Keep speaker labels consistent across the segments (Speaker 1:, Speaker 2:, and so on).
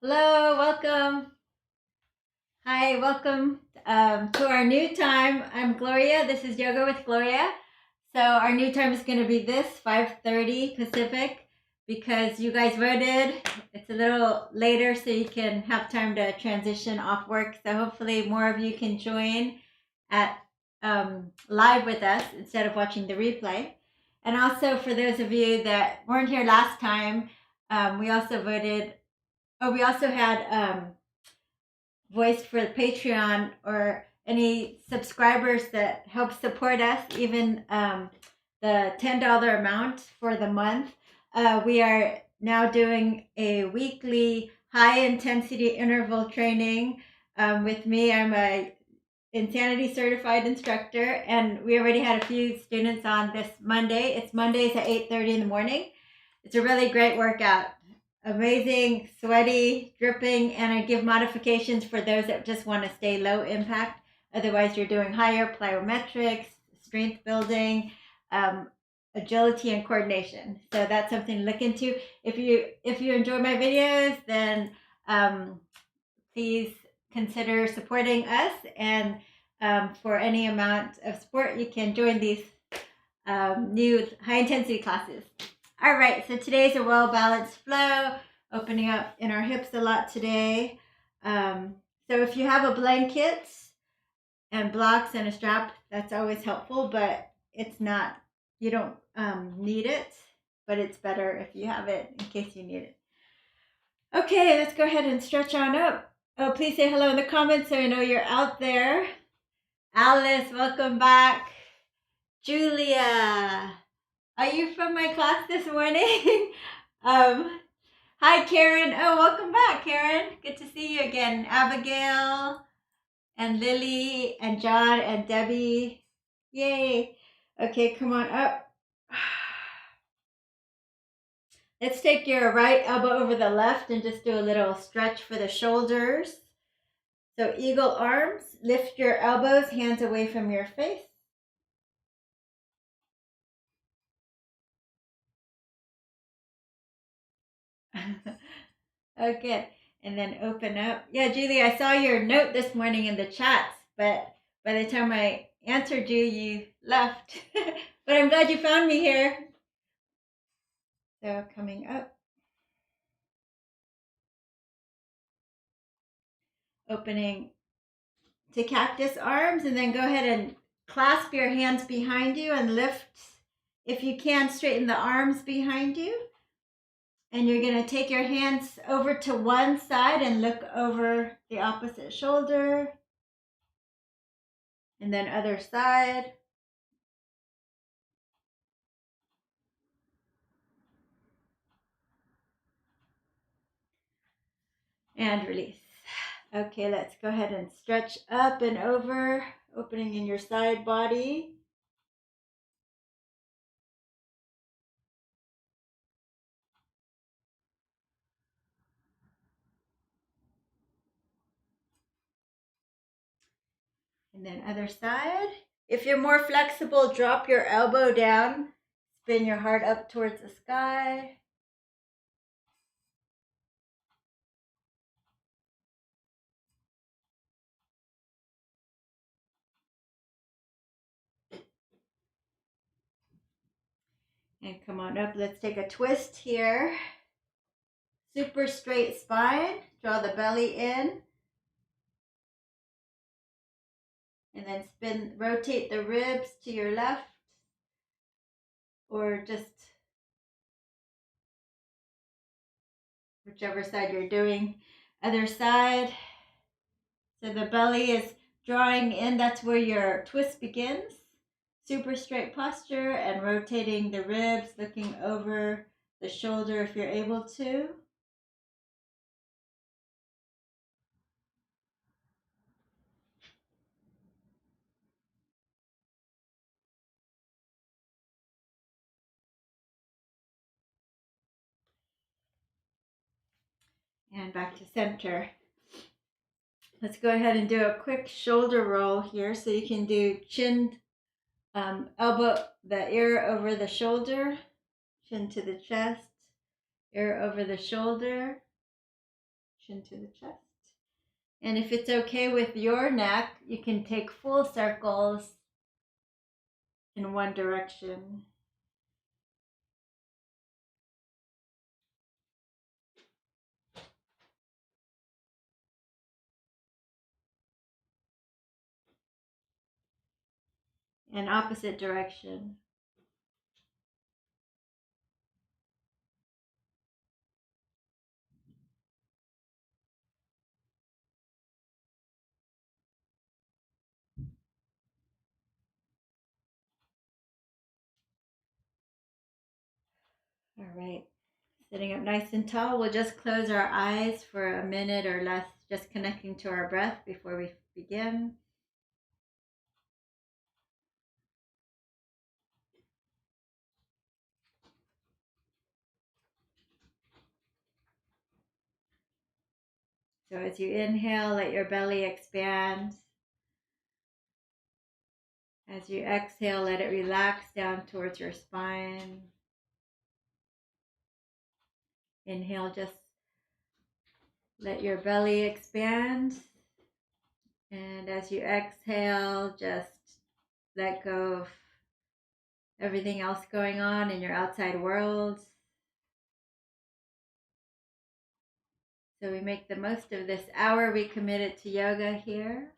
Speaker 1: Hello, welcome. Hi, welcome to our new time. I'm Gloria. This is Yoga with Gloria. So our new time is going to be this 5:30 Pacific because you guys voted. It's a little later so you can have time to transition off work. So hopefully more of you can join at live with us instead of watching the replay. And also for those of you that weren't here last time, we also voted. Oh, we also had voice for the Patreon or any subscribers that help support us, even the $10 amount for the month. We are now doing a weekly high intensity interval training with me. I'm a Insanity certified instructor, and we already had a few students on this Monday. It's Mondays at 8:30 in the morning. It's a really great workout. Amazing, sweaty, dripping, and I give modifications for those that just want to stay low impact. Otherwise, you're doing higher plyometrics, strength building, agility, and coordination. So that's something to look into. If you enjoy my videos, then please consider supporting us. And for any amount of support, you can join these new high intensity classes. All right, so today's a well balanced flow, opening up in our hips a lot today. So if you have a blanket and blocks and a strap, that's always helpful, but it's not, you don't need it, but it's better if you have it in case you need it. Okay, let's go ahead and stretch on up. Oh, please say hello in the comments so I know you're out there. Alice, welcome back. Julia, are you from my class this morning? Hi, Karen. Oh, welcome back, Karen. Good to see you again. Abigail and Lily and John and Debbie. Yay. Okay, come on up. Let's take your right elbow over the left and just do a little stretch for the shoulders. So eagle arms, lift your elbows, hands away from your face. Okay, and then open up. Yeah, Julie, I saw your note this morning in the chats, but by the time I answered you, you left. But I'm glad you found me here. So coming up. Opening to cactus arms, and then go ahead and clasp your hands behind you and lift. If you can, straighten the arms behind you. And you're going to take your hands over to one side and look over the opposite shoulder. And then other side. And release. Okay, let's go ahead and stretch up and over, opening in your side body. And then other side. If you're more flexible, drop your elbow down. Spin your heart up towards the sky. And come on up. Let's take a twist here. Super straight spine. Draw the belly in. And then spin, rotate the ribs to your left. Or just whichever side you're doing. Other side. So the belly is drawing in. That's where your twist begins. Super straight posture and rotating the ribs, looking over the shoulder if you're able to. And back to center. Let's go ahead and do a quick shoulder roll here. So you can do chin, elbow, the ear over the shoulder, chin to the chest, ear over the shoulder, chin to the chest. And if it's okay with your neck, you can take full circles in one direction. And opposite direction. All right. Sitting up nice and tall, we'll just close our eyes for a minute or less, just connecting to our breath before we begin. So as you inhale, let your belly expand. As you exhale, let it relax down towards your spine. Inhale, just let your belly expand. And as you exhale, just let go of everything else going on in your outside world. So we make the most of this hour we committed to yoga here.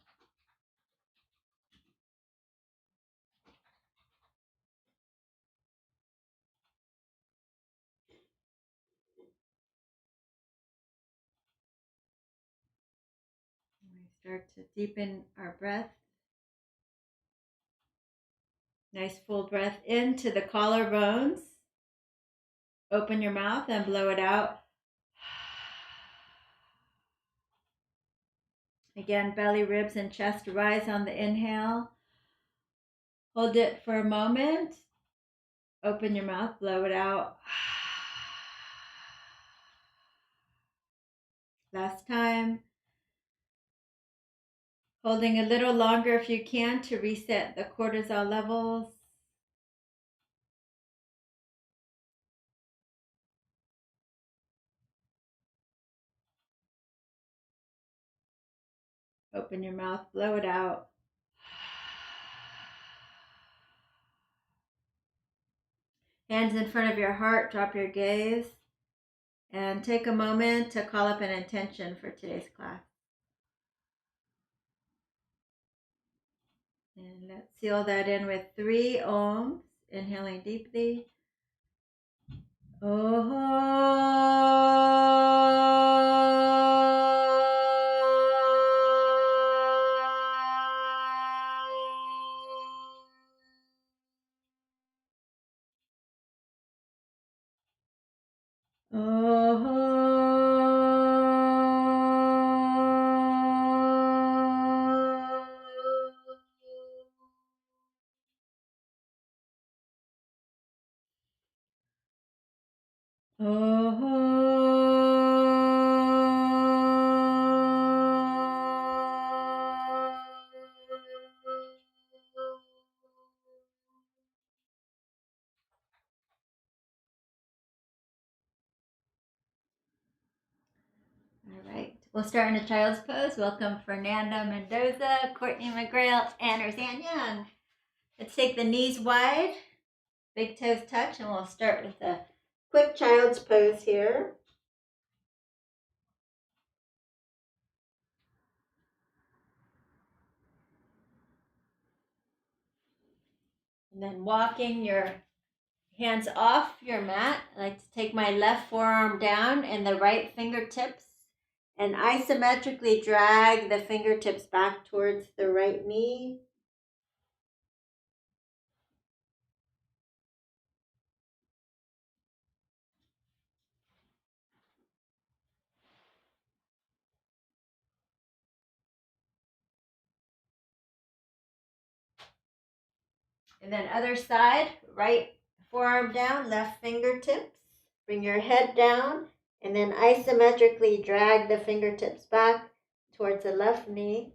Speaker 1: We start to deepen our breath. Nice full breath into the collarbones. Open your mouth and blow it out. Again, belly, ribs, and chest rise on the inhale. Hold it for a moment. Open your mouth, blow it out. Last time. Holding a little longer if you can to reset the cortisol levels. Open your mouth, blow it out. Hands in front of your heart, drop your gaze, and take a moment to call up an intention for today's class. And let's seal that in with 3 ohms, inhaling deeply. All right, we'll start in a child's pose. Welcome Fernanda Mendoza, Courtney McGrail, and Roseanne Young. Let's take the knees wide, big toes touch, and we'll start with a quick child's pose here. And then walking your hands off your mat. I like to take my left forearm down and the right fingertips and isometrically drag the fingertips back towards the right knee. And then other side, right forearm down, left fingertips. Bring your head down and then isometrically drag the fingertips back towards the left knee.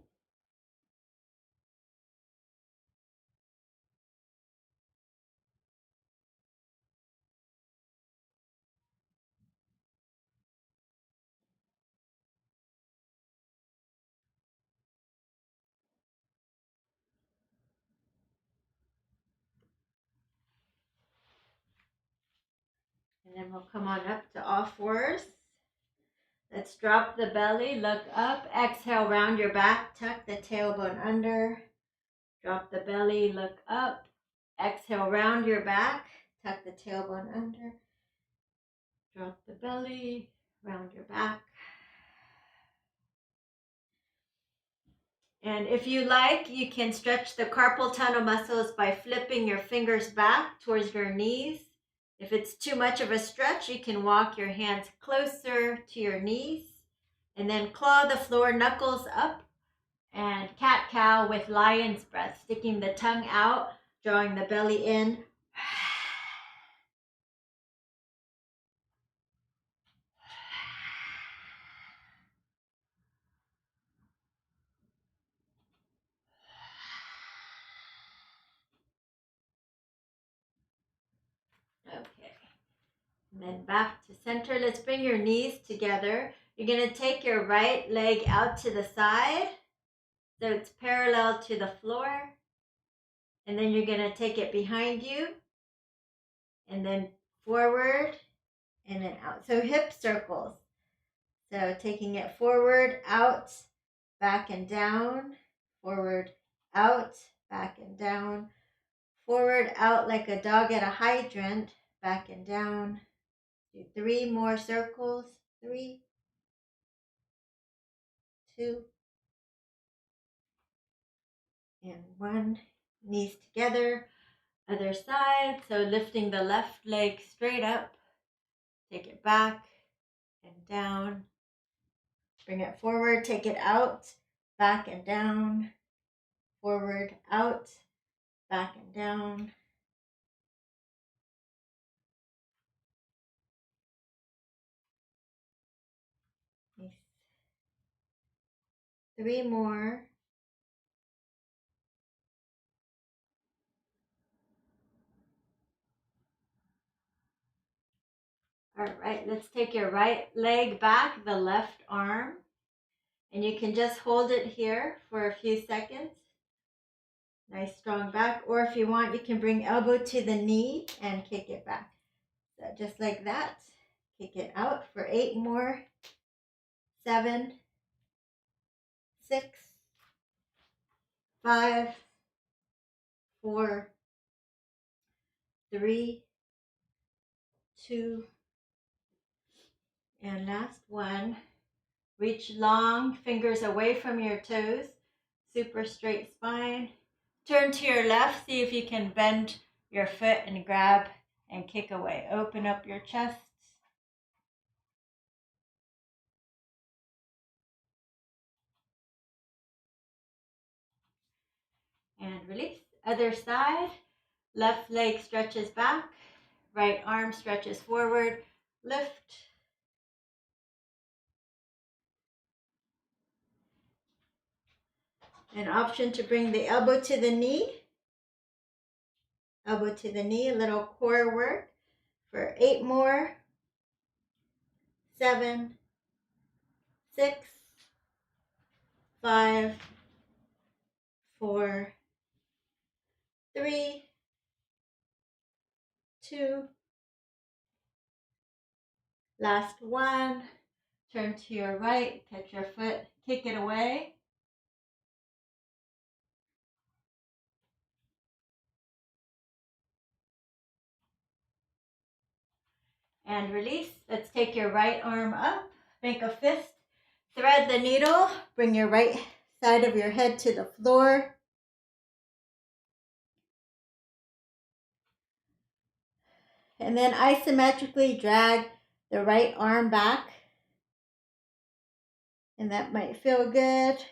Speaker 1: And then we'll come on up to all fours. Let's drop the belly, look up, exhale, round your back, tuck the tailbone under. Drop the belly, look up, exhale, round your back, tuck the tailbone under. Drop the belly, round your back. And if you like, you can stretch the carpal tunnel muscles by flipping your fingers back towards your knees. If it's too much of a stretch, you can walk your hands closer to your knees and then claw the floor, knuckles up, and cat-cow with lion's breath, sticking the tongue out, drawing the belly in. Okay. And then back to center. Let's bring your knees together. You're going to take your right leg out to the side so it's parallel to the floor. And then you're going to take it behind you and then forward and then out. So hip circles. So taking it forward, out, back and down, forward, out, back and down, forward, out like a dog at a hydrant, back and down. Do 3 more circles. 3, 2, and 1. Knees together. Other side. So lifting the left leg straight up. Take it back and down. Bring it forward. Take it out. Back and down. Forward, out, back and down. Nice. 3 more. All right, let's take your right leg back, the left arm, and you can just hold it here for a few seconds. Nice strong back, or if you want, you can bring elbow to the knee and kick it back. So just like that, kick it out for 8 more. 7, 6, 5, 4, 3, 2, and last one. Reach long, fingers away from your toes, super straight spine. Turn to your left, see if you can bend your foot and grab and kick away. Open up your chest. And release. Other side, left leg stretches back, right arm stretches forward, lift. An option to bring the elbow to the knee. Elbow to the knee, a little core work for 8 more. 7, 6, 5, 4, 3, 2. Last one. Turn to your right, catch your foot, kick it away. And release. Let's take your right arm up, make a fist, thread the needle, bring your right side of your head to the floor. And then isometrically drag the right arm back. And that might feel good.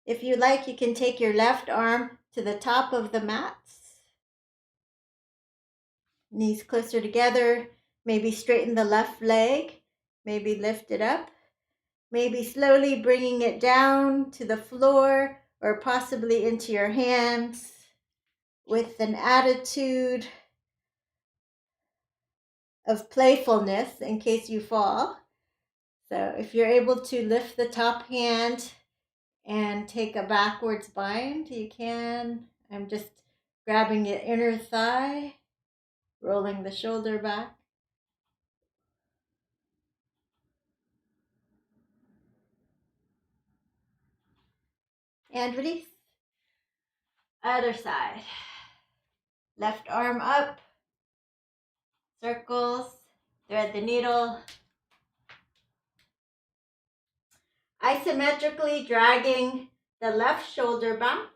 Speaker 1: If you like, you can take your left arm to the top of the mat. Knees closer together. Maybe straighten the left leg. Maybe lift it up. Maybe slowly bringing it down to the floor or possibly into your hands with an attitude of playfulness in case you fall. So if you're able to lift the top hand and take a backwards bind, you can. I'm just grabbing your inner thigh, rolling the shoulder back. And release. Other side. Left arm up. Circles. Thread the needle. Isometrically dragging the left shoulder back.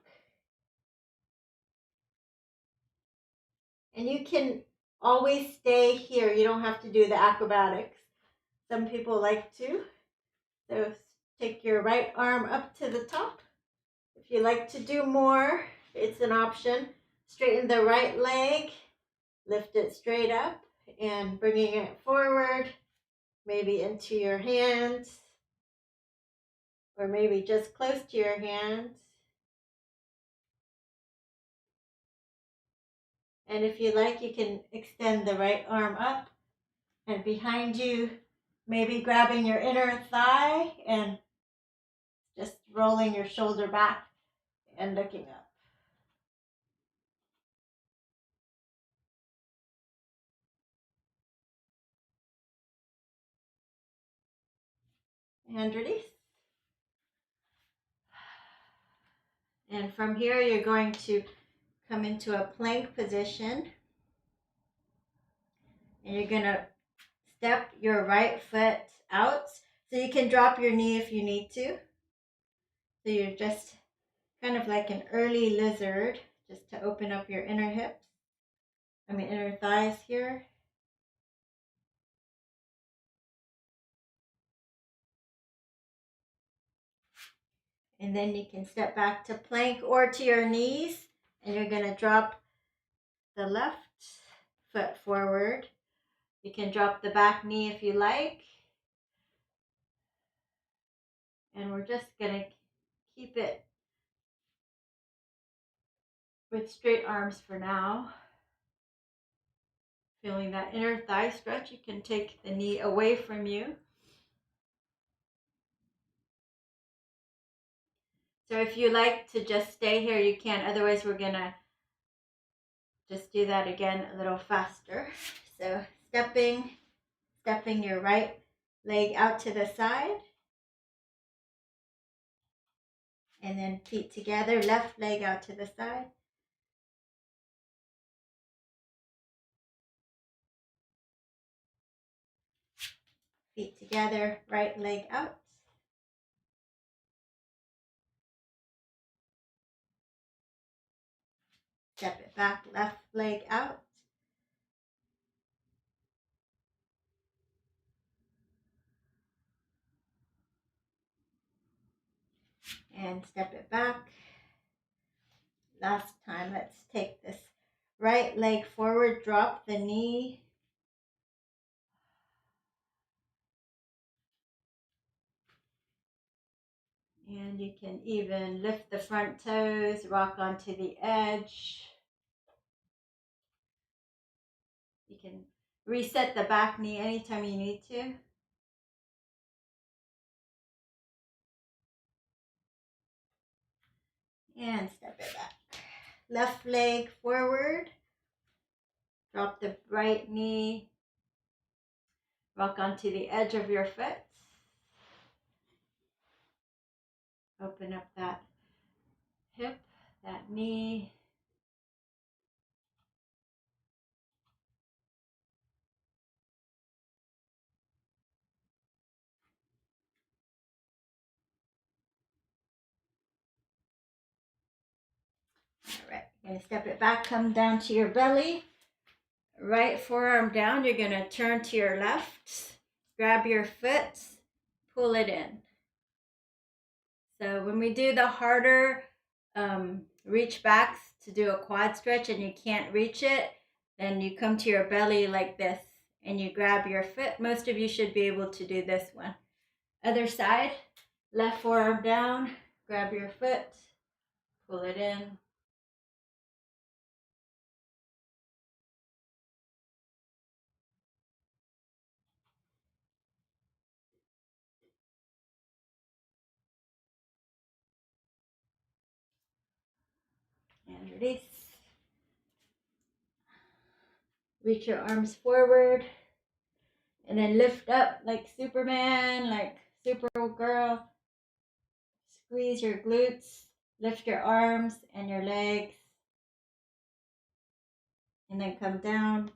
Speaker 1: And you can always stay here. You don't have to do the acrobatics. Some people like to. So take your right arm up to the top. If you like to do more, it's an option. Straighten the right leg. Lift it straight up and bringing it forward. Maybe into your hands. Or maybe just close to your hands. And if you like, you can extend the right arm up and behind you, maybe grabbing your inner thigh and just rolling your shoulder back and looking up. And release. And from here, you're going to come into a plank position. And you're going to step your right foot out. So you can drop your knee if you need to. So you're just kind of like an early lizard, just to open up your inner hips. Inner thighs here. And then you can step back to plank or to your knees. And you're going to drop the left foot forward. You can drop the back knee if you like. And we're just going to keep it with straight arms for now. Feeling that inner thigh stretch, you can take the knee away from you. So if you like to just stay here, you can. Otherwise, we're going to just do that again a little faster. So stepping your right leg out to the side. And then feet together, left leg out to the side. Feet together, right leg out. Step it back, left leg out. And step it back. Last time, let's take this right leg forward, drop the knee. And you can even lift the front toes, rock onto the edge. You can reset the back knee anytime you need to. And step it back. Left leg forward. Drop the right knee. Rock onto the edge of your foot. Open up that hip, that knee. All right, you're going to step it back, come down to your belly. Right forearm down, you're going to turn to your left. Grab your foot, pull it in. So when we do the harder reach backs to do a quad stretch and you can't reach it, then you come to your belly like this and you grab your foot. Most of you should be able to do this one. Other side, left forearm down, grab your foot, pull it in. And release. Reach your arms forward. And then lift up like Superman, like Supergirl. Squeeze your glutes. Lift your arms and your legs. And then come down.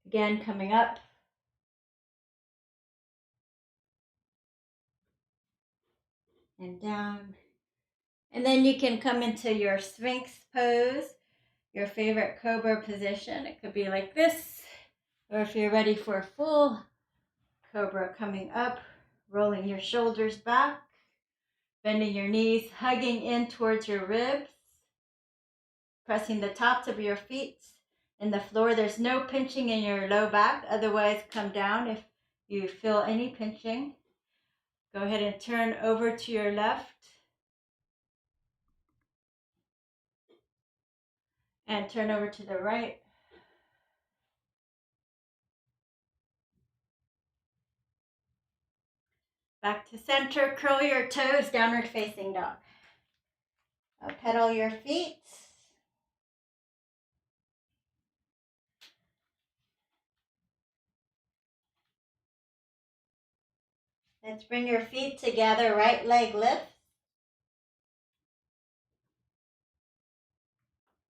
Speaker 1: Again, coming up. And down. And then you can come into your Sphinx pose, your favorite cobra position. It could be like this, or if you're ready for a full cobra, coming up, rolling your shoulders back, bending your knees, hugging in towards your ribs, pressing the tops of your feet in the floor. There's no pinching in your low back, otherwise come down if you feel any pinching. Go ahead and turn over to your left. And turn over to the right. Back to center, curl your toes, downward facing dog. Now pedal your feet. Let's bring your feet together, right leg lifts.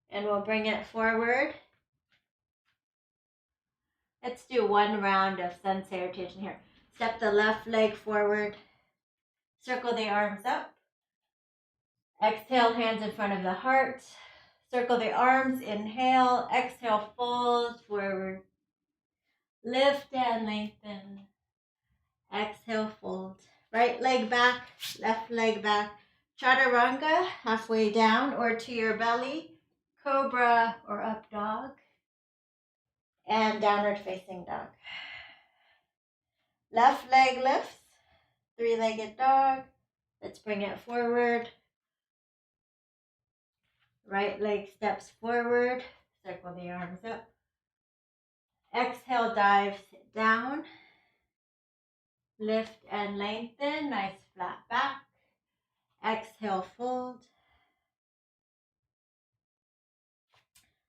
Speaker 1: And we'll bring it forward. Let's do one round of sun salutation here. Step the left leg forward. Circle the arms up. Exhale, hands in front of the heart. Circle the arms, inhale. Exhale, fold forward. Lift and lengthen. Exhale, fold. Right leg back, left leg back. Chaturanga, halfway down or to your belly. Cobra or up dog. And downward facing dog. Left leg lifts, three-legged dog. Let's bring it forward. Right leg steps forward. Circle the arms up. Exhale, dives down. Lift and lengthen. Nice flat back. Exhale, fold.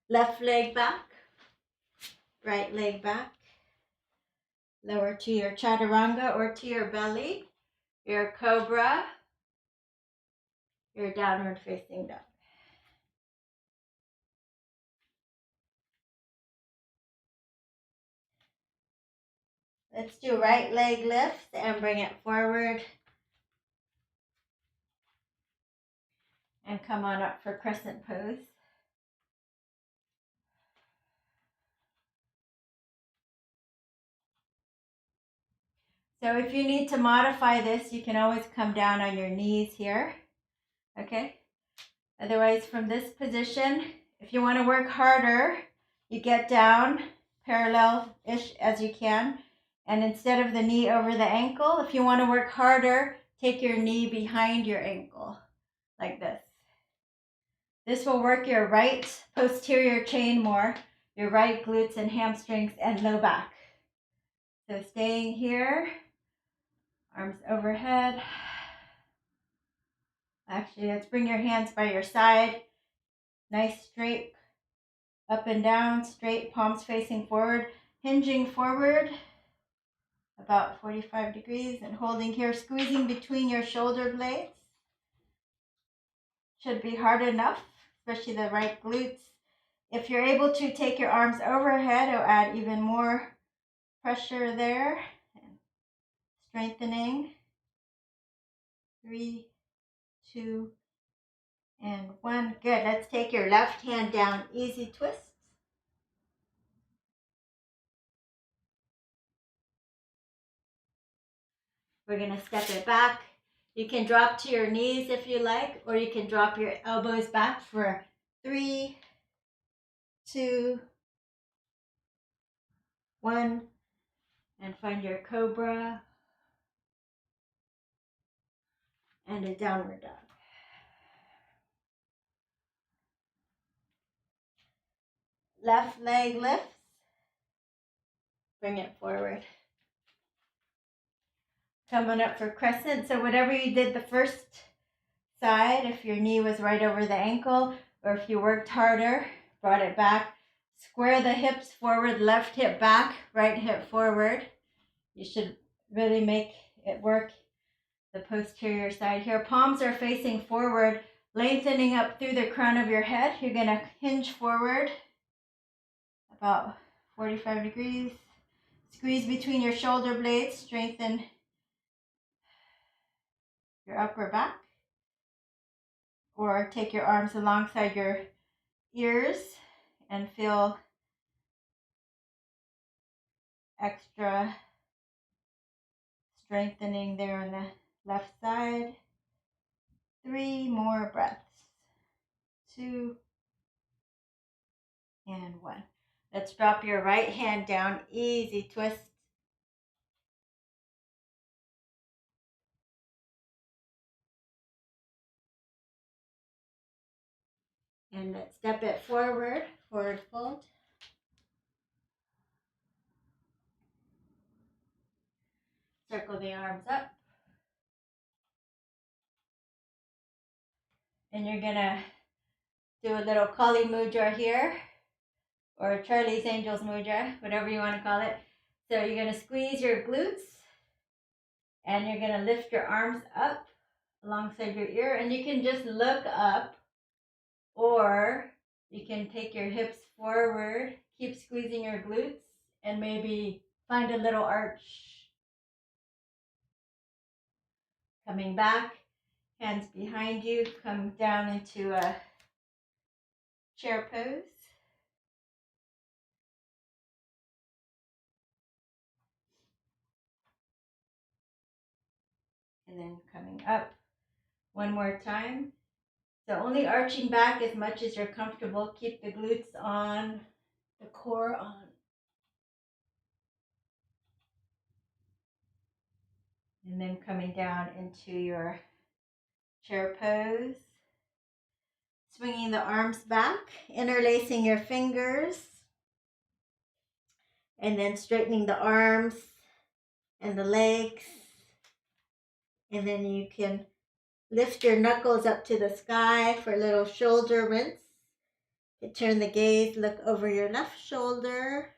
Speaker 1: Left leg back. Right leg back. Lower to your chaturanga or to your belly. Your cobra. Your downward facing dog. Let's do right leg lifts and bring it forward. And come on up for crescent pose. So if you need to modify this, you can always come down on your knees here, okay? Otherwise, from this position, if you want to work harder, you get down parallel-ish as you can. And instead of the knee over the ankle, if you want to work harder, take your knee behind your ankle, like this. This will work your right posterior chain more, your right glutes and hamstrings and low back. So staying here. Arms overhead. Actually, let's bring your hands by your side. Nice straight up and down, straight palms facing forward, hinging forward about 45 degrees and holding here, squeezing between your shoulder blades. Should be hard enough, especially the right glutes. If you're able to take your arms overhead, it'll add even more pressure there. Strengthening. 3, 2, and 1. Good. Let's take your left hand down. Easy twists. We're going to step it back. You can drop to your knees if you like, or you can drop your elbows back for 3, 2, 1. And find your cobra and a downward dog. Left leg lifts. Bring it forward. Coming up for crescent. So whatever you did the first side, if your knee was right over the ankle, or if you worked harder, brought it back, square the hips forward, left hip back, right hip forward. You should really make it work the posterior side here. Palms are facing forward, lengthening up through the crown of your head. You're going to hinge forward about 45 degrees. Squeeze between your shoulder blades, strengthen your upper back. Or take your arms alongside your ears and feel extra strengthening there on the left side. 3 more breaths. 2 and 1. Let's drop your right hand down. Easy twist. And let's step it forward. Forward fold. Circle the arms up. And you're going to do a little Kali Mudra here, or Charlie's Angels Mudra, whatever you want to call it. So you're going to squeeze your glutes, and you're going to lift your arms up alongside your ear, and you can just look up, or you can take your hips forward, keep squeezing your glutes, and maybe find a little arch. Coming back, hands behind you, come down into a chair pose. And then coming up one more time. So only arching back as much as you're comfortable. Keep the glutes on, the core on. And then coming down into your chair pose. Swinging the arms back, interlacing your fingers. And then straightening the arms and the legs. And then you can lift your knuckles up to the sky for a little shoulder rinse. You turn the gaze, look over your left shoulder.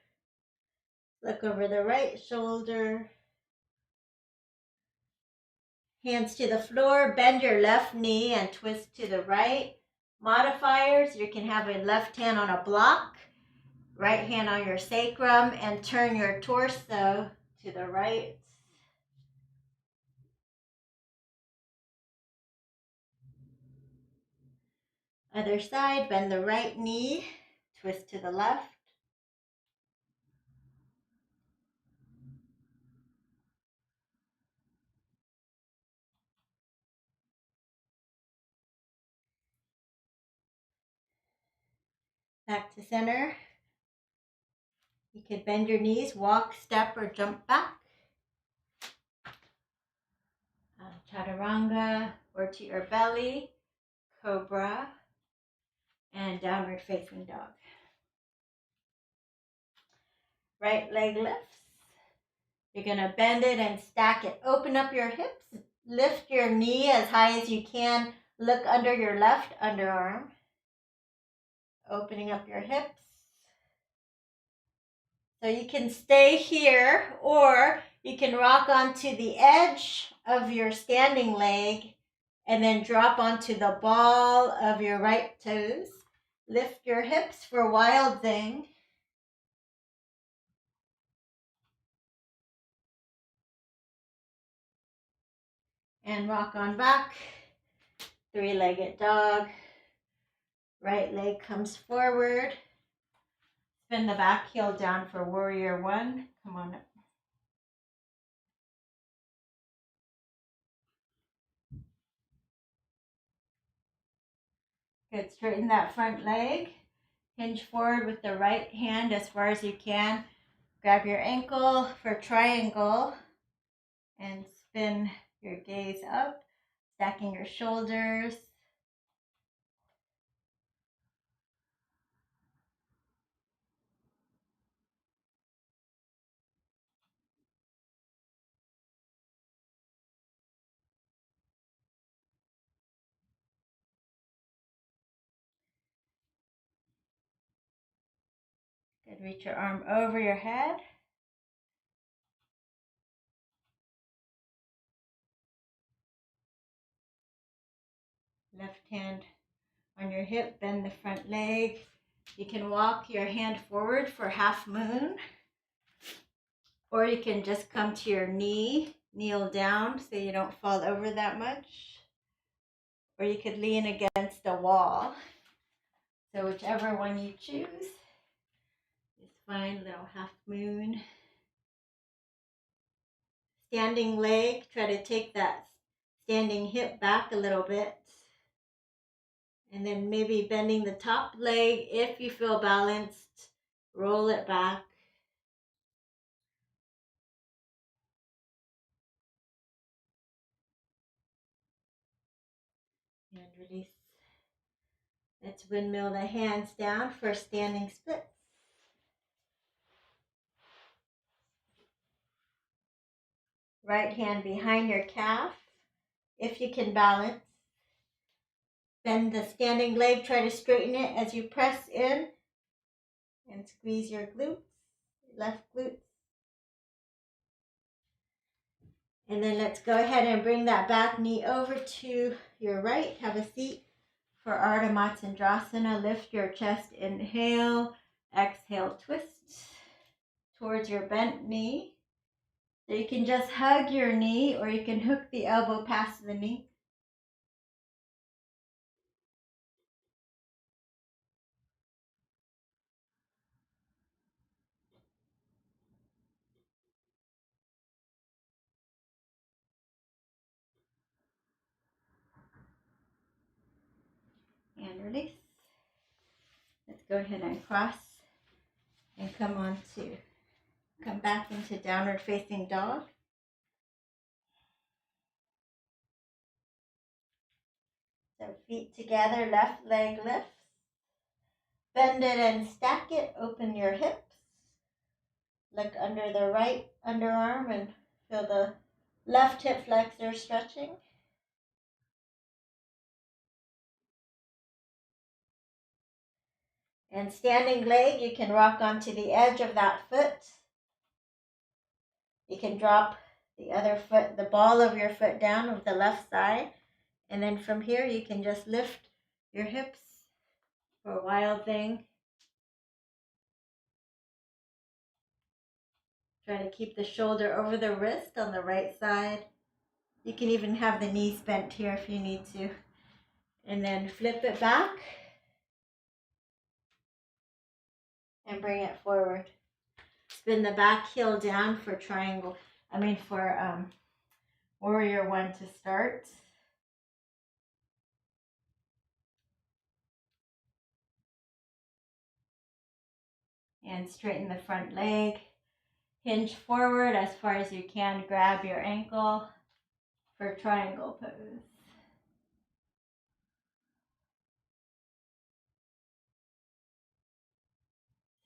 Speaker 1: Look over the right shoulder. Hands to the floor, bend your left knee and twist to the right. Modifiers, you can have a left hand on a block, right hand on your sacrum, and turn your torso to the right. Other side, bend the right knee, twist to the left. Back to center. You could bend your knees, walk, step, or jump back. Chaturanga, or to your belly, cobra, and downward facing dog. Right leg lifts. You're going to bend it and stack it. Open up your hips. Lift your knee as high as you can. Look under your left underarm. Opening up your hips. So you can stay here, or you can rock onto the edge of your standing leg and then drop onto the ball of your right toes. Lift your hips for wild thing. And rock on back. 3-legged dog. Right leg comes forward. Spin the back heel down for warrior 1. Come on up. Good. Straighten that front leg. Hinge forward with the right hand as far as you can. Grab your ankle for triangle and spin your gaze up, stacking your shoulders. Good. Reach your arm over your head. Left hand on your hip, bend the front leg. You can walk your hand forward for half moon, or you can just come to your knee, kneel down so you don't fall over that much, or you could lean against a wall. So whichever one you choose is fine. Little half moon. Standing leg, try to take that standing hip back a little bit. And then maybe bending the top leg. If you feel balanced, roll it back. And release. Let's windmill the hands down for standing splits. Right hand behind your calf. If you can balance. Bend the standing leg, try to straighten it as you press in and squeeze your glutes, left glutes. And then let's go ahead and bring that back knee over to your right. Have a seat for Ardha Matsyendrasana. Lift your chest, inhale, exhale, twist towards your bent knee. So you can just hug your knee or you can hook the elbow past the knee. And release. Let's go ahead and cross and come back into downward facing dog. So feet together, left leg lifts. Bend it and stack it, open your hips. Look under the right underarm and feel the left hip flexor stretching. And standing leg, you can rock onto the edge of that foot. You can drop the other foot, the ball of your foot down with the left side. And then from here, you can just lift your hips for a wild thing. Try to keep the shoulder over the wrist on the right side. You can even have the knees bent here if you need to. And then flip it back and bring it forward. Spin the back heel down for warrior one to start. And straighten the front leg. Hinge forward as far as you can. Grab your ankle for triangle pose.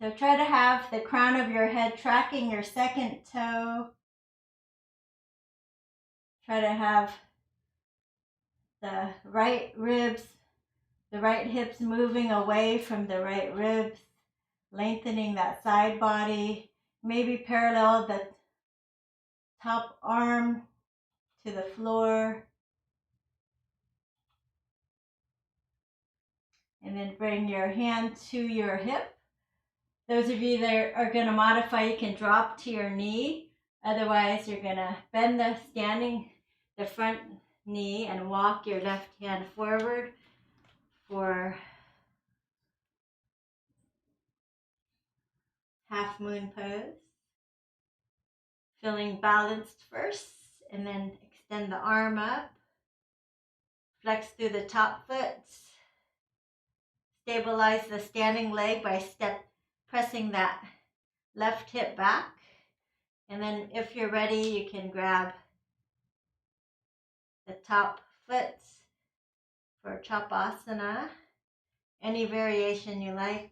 Speaker 1: So try to have the crown of your head tracking your second toe. Try to have the right hips moving away from the right ribs, lengthening that side body. Maybe parallel the top arm to the floor. And then bring your hand to your hip. Those of you that are going to modify, you can drop to your knee. Otherwise, you're going to bend the front knee and walk your left hand forward for half moon pose. Feeling balanced first, and then extend the arm up. Flex through the top foot. Stabilize the standing leg by pressing that left hip back. And then if you're ready, you can grab the top foot for Chapasana. Any variation you like.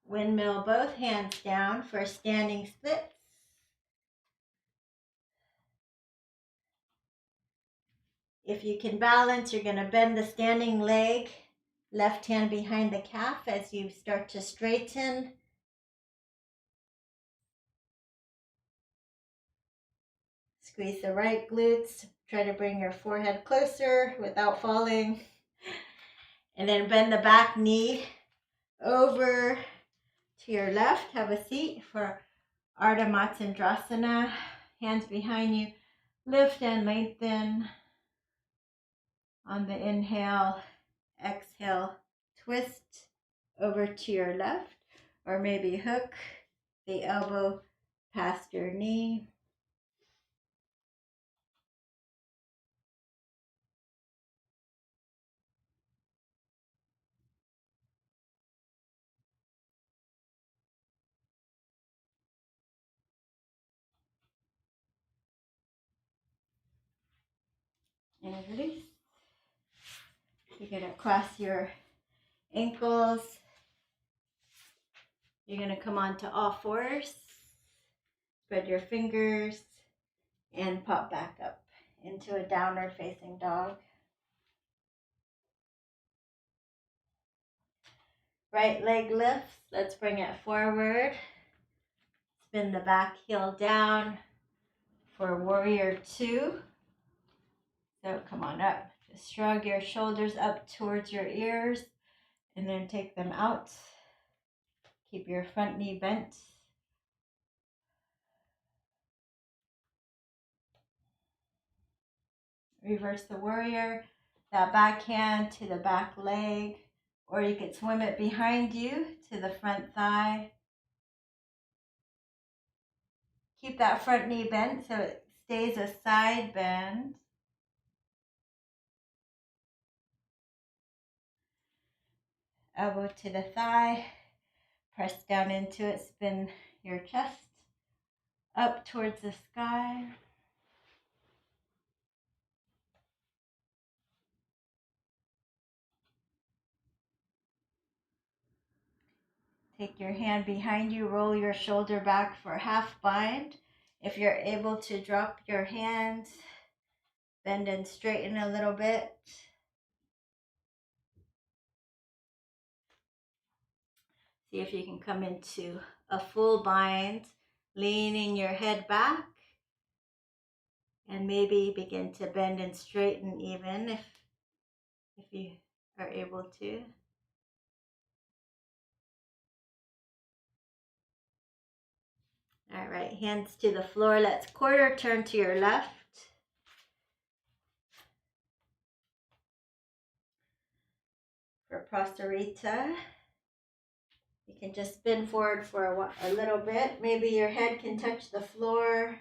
Speaker 1: Windmill both hands down for standing splits. If you can balance, you're going to bend the standing leg, left hand behind the calf as you start to straighten. Squeeze the right glutes. Try to bring your forehead closer without falling. And then bend the back knee over to your left. Have a seat for Ardha Matsyendrasana. Hands behind you. Lift and lengthen. On the inhale, exhale, twist over to your left, or maybe hook the elbow past your knee. And release. You're going to cross your ankles. You're going to come onto all fours. Spread your fingers and pop back up into a downward facing dog. Right leg lifts. Let's bring it forward. Spin the back heel down for warrior two. So come on up. Just shrug your shoulders up towards your ears and then take them out. Keep your front knee bent. Reverse the warrior. That back hand to the back leg, or you could swim it behind you to the front thigh. Keep that front knee bent so it stays a side bend. Elbow to the thigh. Press down into it. Spin your chest up towards the sky. Take your hand behind you, roll your shoulder back for half bind. If you're able to drop your hands, bend and straighten a little bit. See if you can come into a full bind, leaning your head back, and maybe begin to bend and straighten even if you are able to. All right, hands to the floor. Let's quarter turn to your left. For Prasarita, you can just spin forward for a little bit. Maybe your head can touch the floor.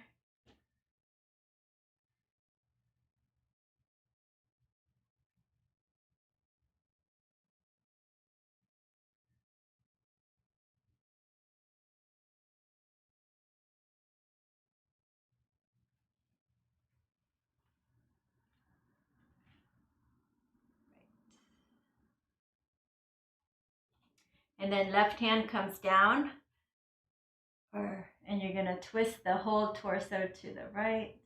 Speaker 1: And then left hand comes down, and you're going to twist the whole torso to the right.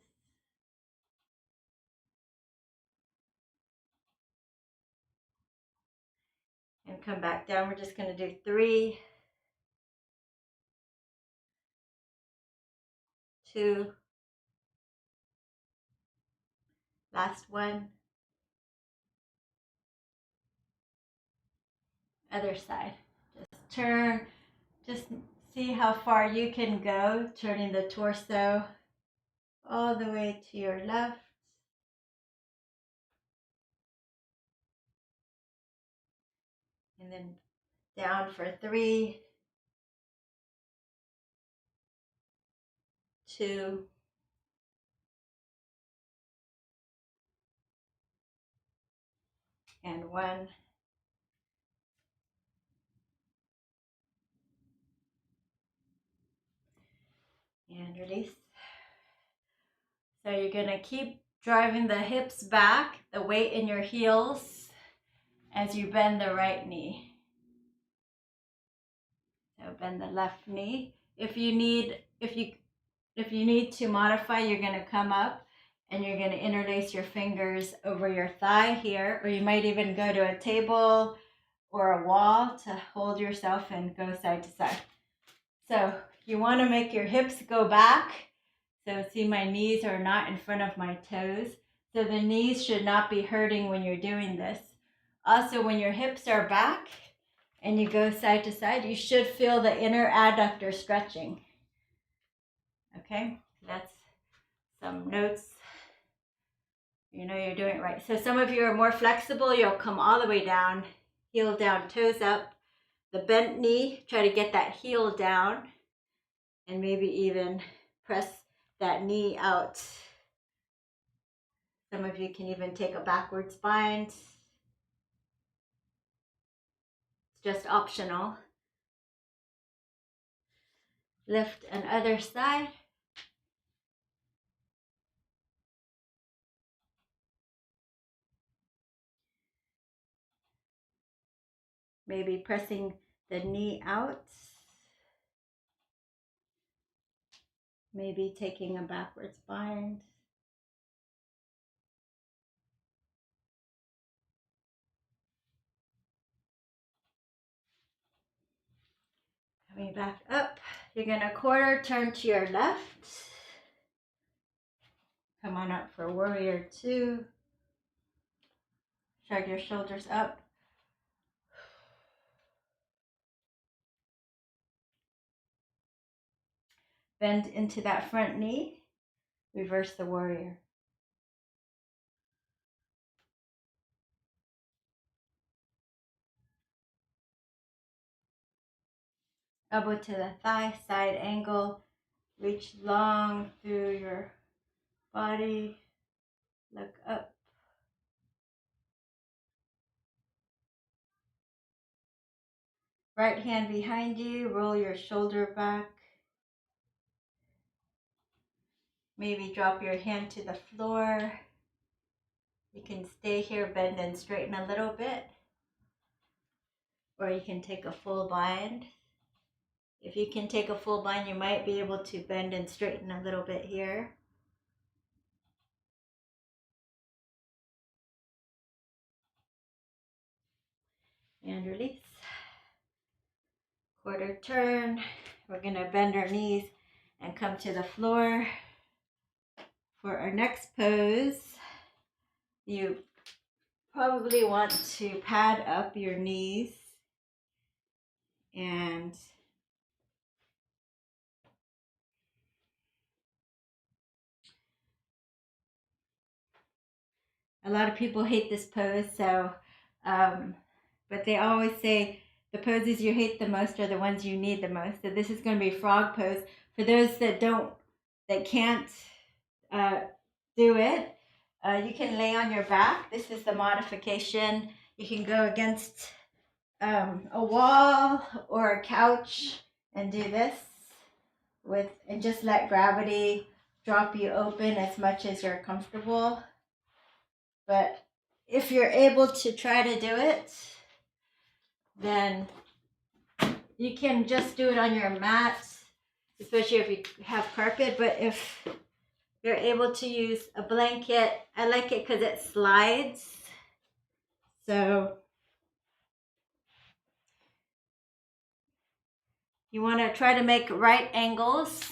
Speaker 1: And come back down. We're just going to do 3, 2, last one. Other side. Just turn. Just see how far you can go, turning the torso all the way to your left. And then down for 3, 2, and 1. And release. So you're going to keep driving the hips back, the weight in your heels as you bend the right knee. So bend the left knee. If you need to modify, you're going to come up and you're going to interlace your fingers over your thigh here, or you might even go to a table or a wall to hold yourself and go side to side. So you want to make your hips go back So see, my knees are not in front of my toes. So the knees should not be hurting when you're doing this. Also, when your hips are back and you go side to side, you should feel the inner adductor stretching. Okay, that's some notes. You know you're doing it right. So some of you are more flexible. You'll come all the way down, heel down, toes up. The bent knee, try to get that heel down and maybe even press that knee out. Some of you can even take a backwards bind. It's just optional. Lift on other side. Maybe pressing the knee out. Maybe taking a backwards bind. Coming back up. You're going to quarter turn to your left. Come on up for warrior two. Shrug your shoulders up. Bend into that front knee. Reverse the warrior. Elbow to the thigh, side angle. Reach long through your body. Look up. Right hand behind you. Roll your shoulder back. Maybe drop your hand to the floor. You can stay here, bend and straighten a little bit. Or you can take a full bind. If you can take a full bind, you might be able to bend and straighten a little bit here. And release. Quarter turn. We're going to bend our knees and come to the floor. For our next pose, you probably want to pad up your knees and a lot of people hate this pose, so but they always say the poses you hate the most are the ones you need the most. So this is going to be frog pose. For those that can't do it, you can lay on your back. This is the modification. You can go against a wall or a couch and do this and just let gravity drop you open as much as you're comfortable. But if you're able to try to do it, then you can just do it on your mat, especially if you have carpet. But if you're able to use a blanket, I like it because it slides. So you want to try to make right angles.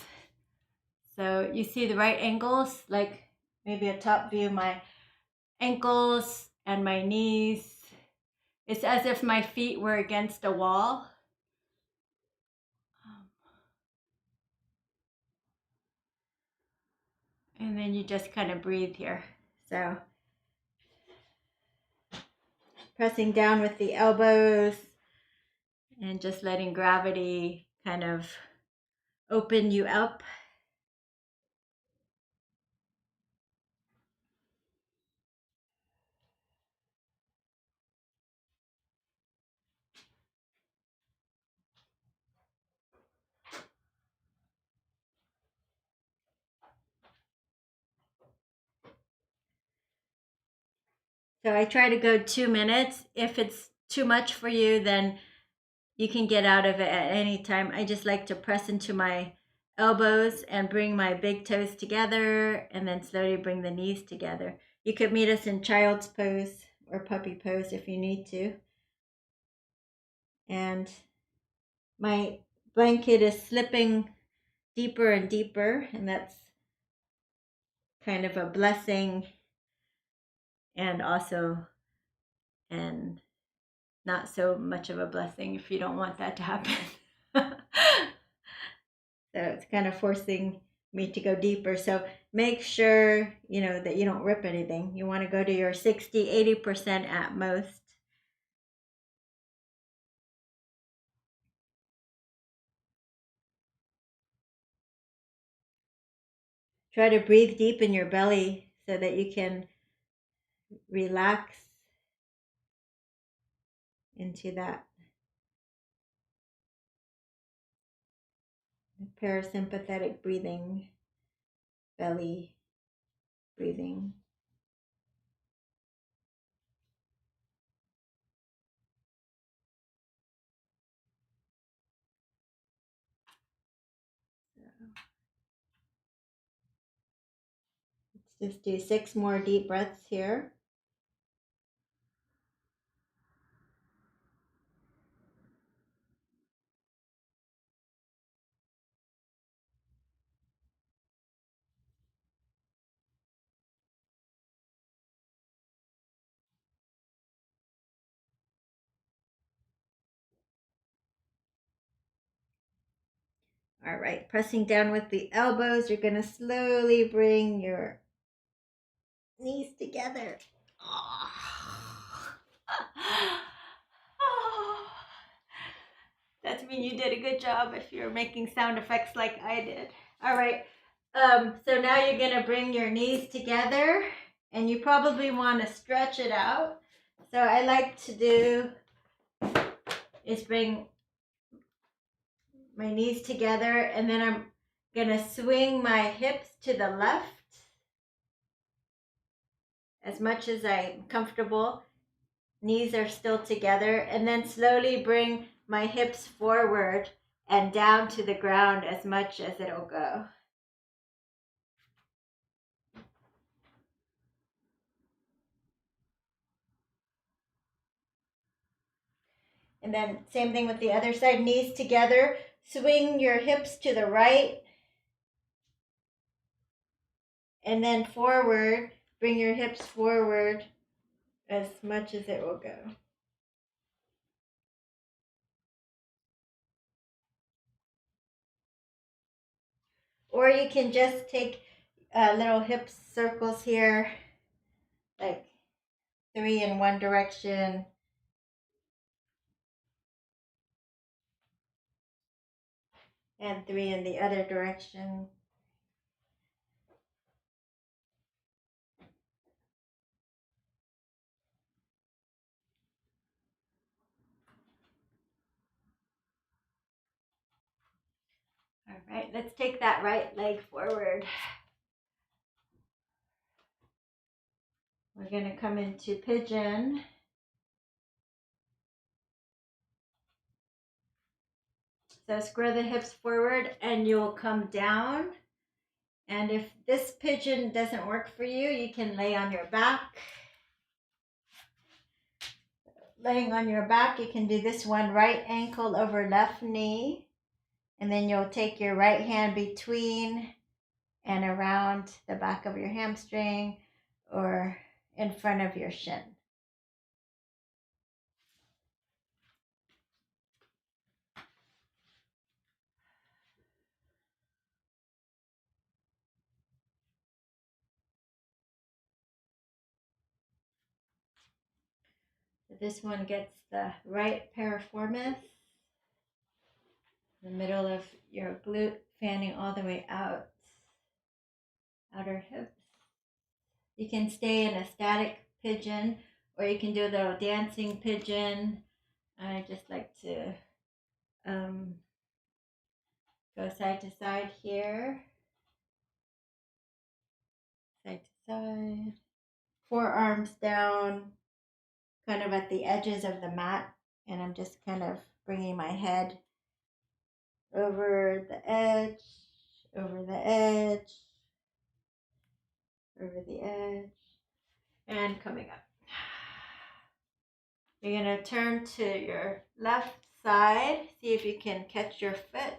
Speaker 1: So you see the right angles, like maybe a top view of my ankles and my knees. It's as if my feet were against a wall. And then you just kind of breathe here. So pressing down with the elbows and just letting gravity kind of open you up. So I try to go 2 minutes. If it's too much for you, then you can get out of it at any time. I just like to press into my elbows and bring my big toes together and then slowly bring the knees together. You could meet us in child's pose or puppy pose if you need to. And my blanket is slipping deeper and deeper, and that's kind of a blessing and also and not so much of a blessing if you don't want that to happen. So it's kind of forcing me to go deeper. So make sure, that you don't rip anything. You want to go to your 60-80% at most. Try to breathe deep in your belly so that you can relax into that parasympathetic breathing, belly breathing. Let's just do 6 more deep breaths here. All right, pressing down with the elbows, you're going to slowly bring your knees together. That means you did a good job if you're making sound effects like I did. All right, so now you're going to bring your knees together, and you probably want to stretch it out. So I like to do is bring my knees together, and then I'm going to swing my hips to the left as much as I'm comfortable. Knees are still together, and then slowly bring my hips forward and down to the ground as much as it'll go. And then same thing with the other side, knees together. Swing your hips to the right and then forward. Bring your hips forward as much as it will go. Or you can just take little hip circles here, like 3 in one direction, and 3 in the other direction. All right, let's take that right leg forward. We're going to come into pigeon. So square the hips forward and you'll come down. And if this pigeon doesn't work for you, you can lay on your back. Laying on your back, you can do this one, right ankle over left knee. And then you'll take your right hand between and around the back of your hamstring or in front of your shin. So this one gets the right piriformis, the middle of your glute, fanning all the way out, outer hips. You can stay in a static pigeon, or you can do a little dancing pigeon. I just like to go side to side here, side to side. Forearms down, kind of at the edges of the mat, and I'm just kind of bringing my head over the edge, over the edge, over the edge, and coming up. You're going to turn to your left side, see if you can catch your foot.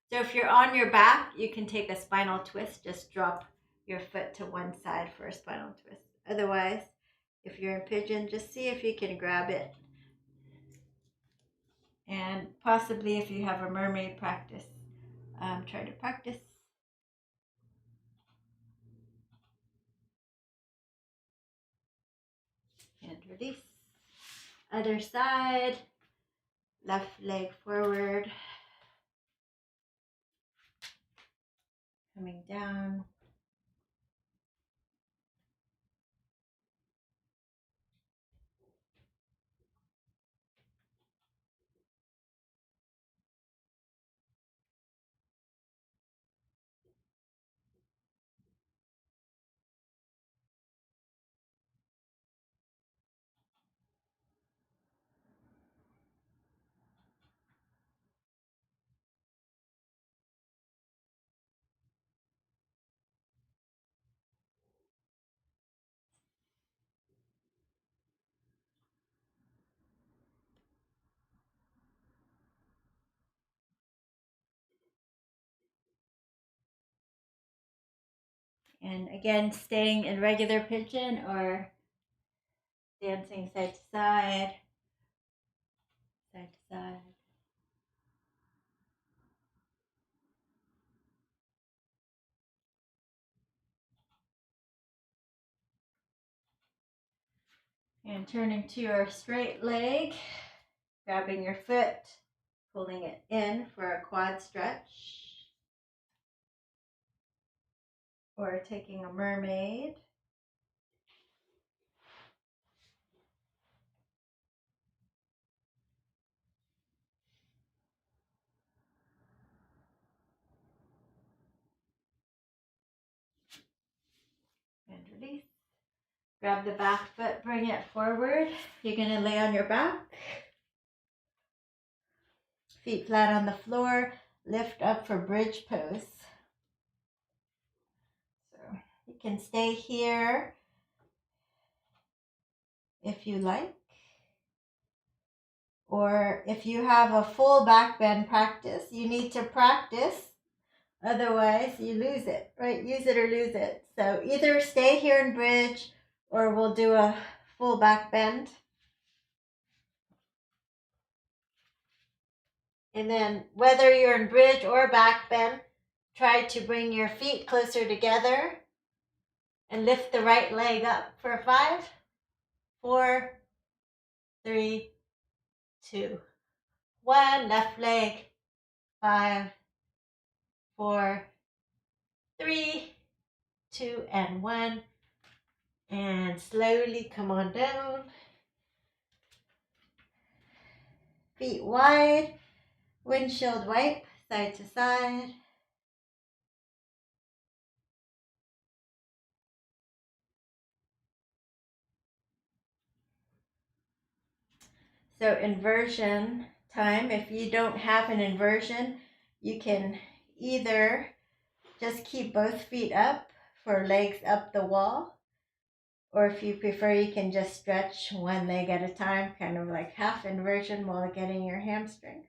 Speaker 1: So if you're on your back, you can take a spinal twist, just drop your foot to one side for a spinal twist. Otherwise, if you're in pigeon, just see if you can grab it. And possibly if you have a mermaid practice, try to practice. And release. Other side, left leg forward, coming down. And again, staying in regular pigeon or dancing side to side, side to side. And turning to your straight leg, grabbing your foot, pulling it in for a quad stretch. Or taking a mermaid. And release. Grab the back foot, bring it forward. You're going to lay on your back. Feet flat on the floor. Lift up for bridge pose. So you can stay here if you like. Or if you have a full back bend practice, you need to practice. Otherwise, you lose it, right? Use it or lose it. So either stay here in bridge or we'll do a full back bend. And then whether you're in bridge or back bend, try to bring your feet closer together and lift the right leg up for 5, 4, 3, 2, 1. Left leg, 5, 4, 3, 2, and 1. And slowly come on down. Feet wide, windshield wipe, side to side. So inversion time, if you don't have an inversion, you can either just keep both feet up for legs up the wall, or if you prefer, you can just stretch one leg at a time, kind of like half inversion while getting your hamstrings.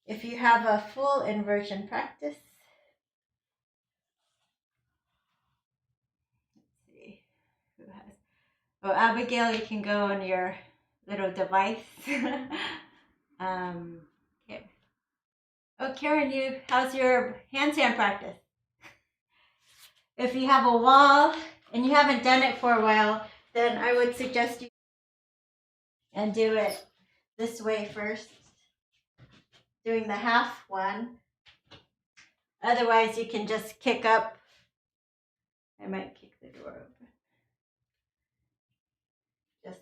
Speaker 1: If you have a full inversion practice, let's see who has. Oh, Abigail, you can go on your little device. Okay. Oh, Karen, how's your handstand practice? If you have a wall and you haven't done it for a while, then I would suggest you and do it this way first, doing the half one. Otherwise, you can just kick up. I might kick the door open. Just,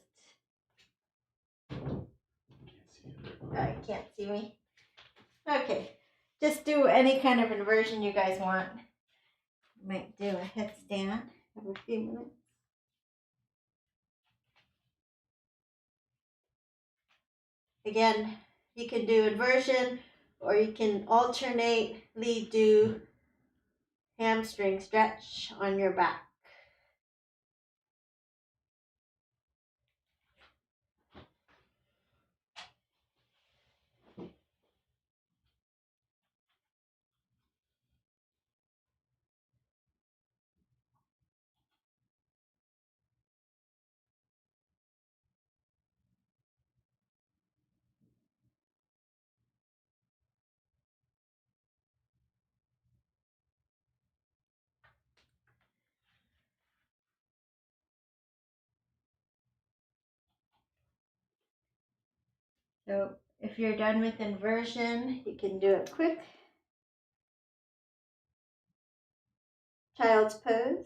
Speaker 1: you can't see me. Okay, just do any kind of inversion you guys want. Might do a headstand. Have a few minutes. Again, you can do inversion or you can alternately do hamstring stretch on your back. So if you're done with inversion, you can do it quick. Child's pose.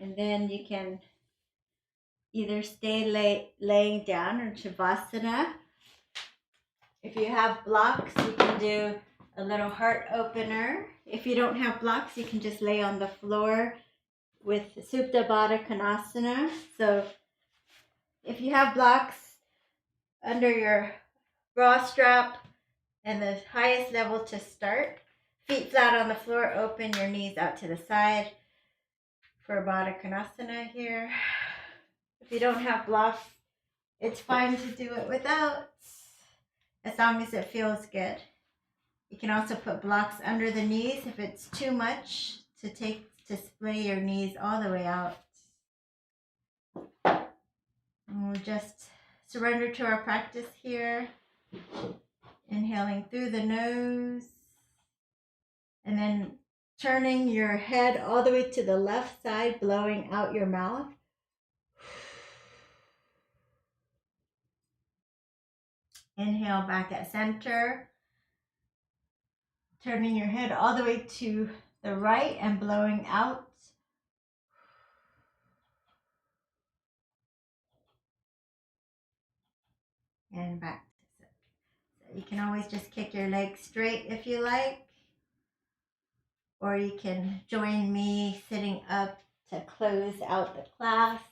Speaker 1: And then you can either stay laying down in Shavasana. If you have blocks, you can do a little heart opener. If you don't have blocks, you can just lay on the floor with Supta Baddha Konasana. So if you have blocks under your bra strap and the highest level to start, feet flat on the floor, open your knees out to the side for Baddha Konasana here. If you don't have blocks, it's fine to do it without, as long as it feels good. You can also put blocks under the knees if it's too much to splay your knees all the way out. And we'll just surrender to our practice here. Inhaling through the nose. And then turning your head all the way to the left side, blowing out your mouth. Inhale back at center. Turning your head all the way to the right and blowing out. And back to center. So you can always just kick your legs straight if you like. Or you can join me sitting up to close out the class.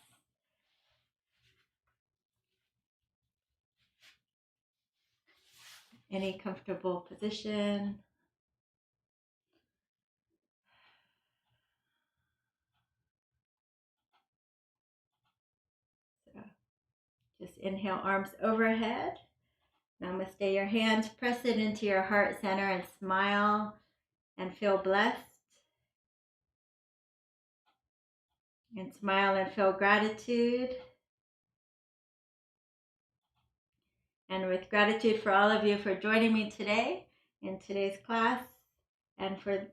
Speaker 1: Any comfortable position. So just inhale, arms overhead. Namaste. Your hands press it into your heart center and smile and feel blessed. And smile and feel gratitude. And with gratitude for all of you for joining me today in today's class and for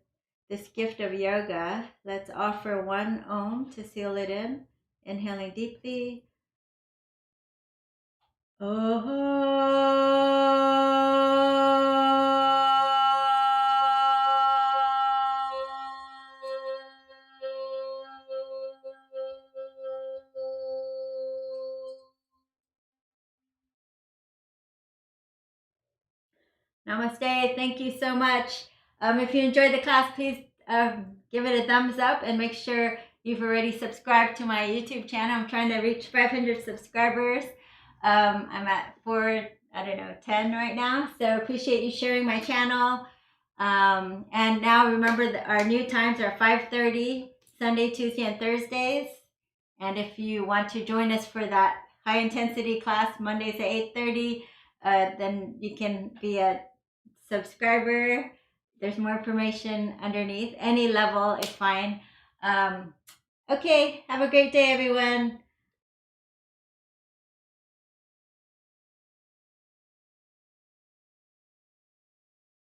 Speaker 1: this gift of yoga, let's offer one Om to seal it in. Inhaling deeply. Namaste. Thank you so much. If you enjoyed the class, please give it a thumbs up and make sure you've already subscribed to my YouTube channel. I'm trying to reach 500 subscribers. I'm at 10 right now. So appreciate you sharing my channel. And now remember that our new times are 5:30 Sunday, Tuesday, and Thursdays. And if you want to join us for that high intensity class Mondays at 8:30, then you can be a subscriber. There's more information underneath. Any level is fine. Okay, have a great day, everyone.